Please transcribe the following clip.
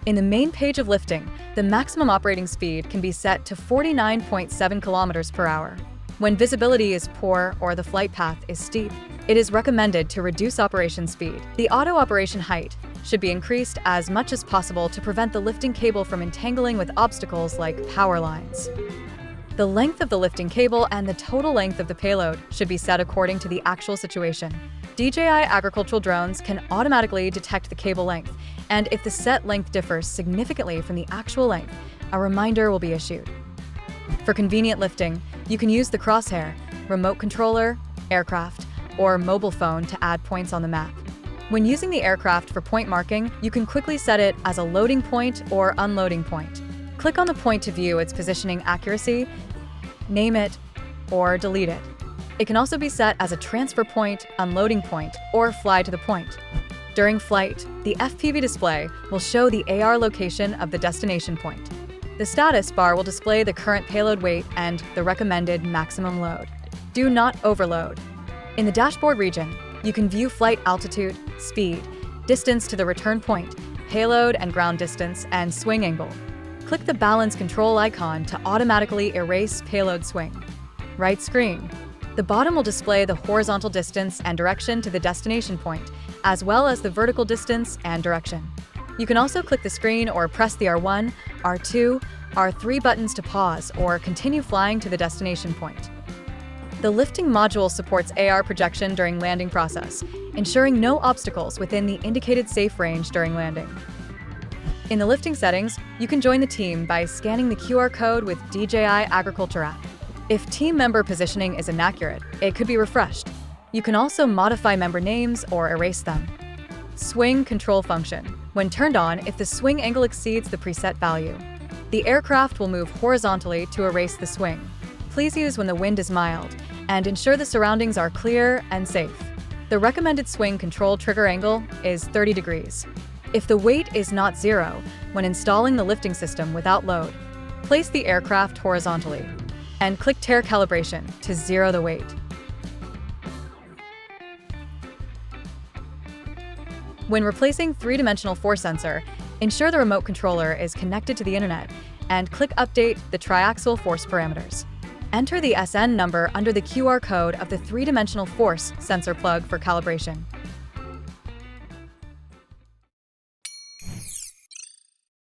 In the main page of lifting, the maximum operating speed can be set to 49.7 kilometers per hour. When visibility is poor or the flight path is steep, it is recommended to reduce operation speed. The auto operation height should be increased as much as possible to prevent the lifting cable from entangling with obstacles like power lines. The length of the lifting cable and the total length of the payload should be set according to the actual situation. DJI agricultural drones can automatically detect the cable length, and if the set length differs significantly from the actual length, a reminder will be issued. For convenient lifting, you can use the crosshair, remote controller, aircraft, or mobile phone to add points on the map. When using the aircraft for point marking, you can quickly set it as a loading point or unloading point. Click on the point to view its positioning accuracy, name it, or delete it. It can also be set as a transfer point, unloading point, or fly to the point. During flight, the FPV display will show the AR location of the destination point. The status bar will display the current payload weight and the recommended maximum load. Do not overload. In the dashboard region, you can view flight altitude, speed, distance to the return point, payload and ground distance, and swing angle. Click the balance control icon to automatically erase payload swing. Right screen. The bottom will display the horizontal distance and direction to the destination point, as well as the vertical distance and direction. You can also click the screen or press the R1, R2, R3 buttons to pause or continue flying to the destination point. The lifting module supports AR projection during landing process, ensuring no obstacles within the indicated safe range during landing. In the lifting settings, you can join the team by scanning the QR code with DJI Agriculture app. If team member positioning is inaccurate, it could be refreshed. You can also modify member names or erase them. Swing control function. When turned on, if the swing angle exceeds the preset value, the aircraft will move horizontally to erase the swing. Please use when the wind is mild, and ensure the surroundings are clear and safe. The recommended swing control trigger angle is 30 degrees. If the weight is not zero, when installing the lifting system without load, place the aircraft horizontally and click Terra calibration to zero the weight. When replacing three-dimensional force sensor, ensure the remote controller is connected to the internet and click Update the triaxial force parameters. Enter the SN number under the QR code of the three-dimensional force sensor plug for calibration.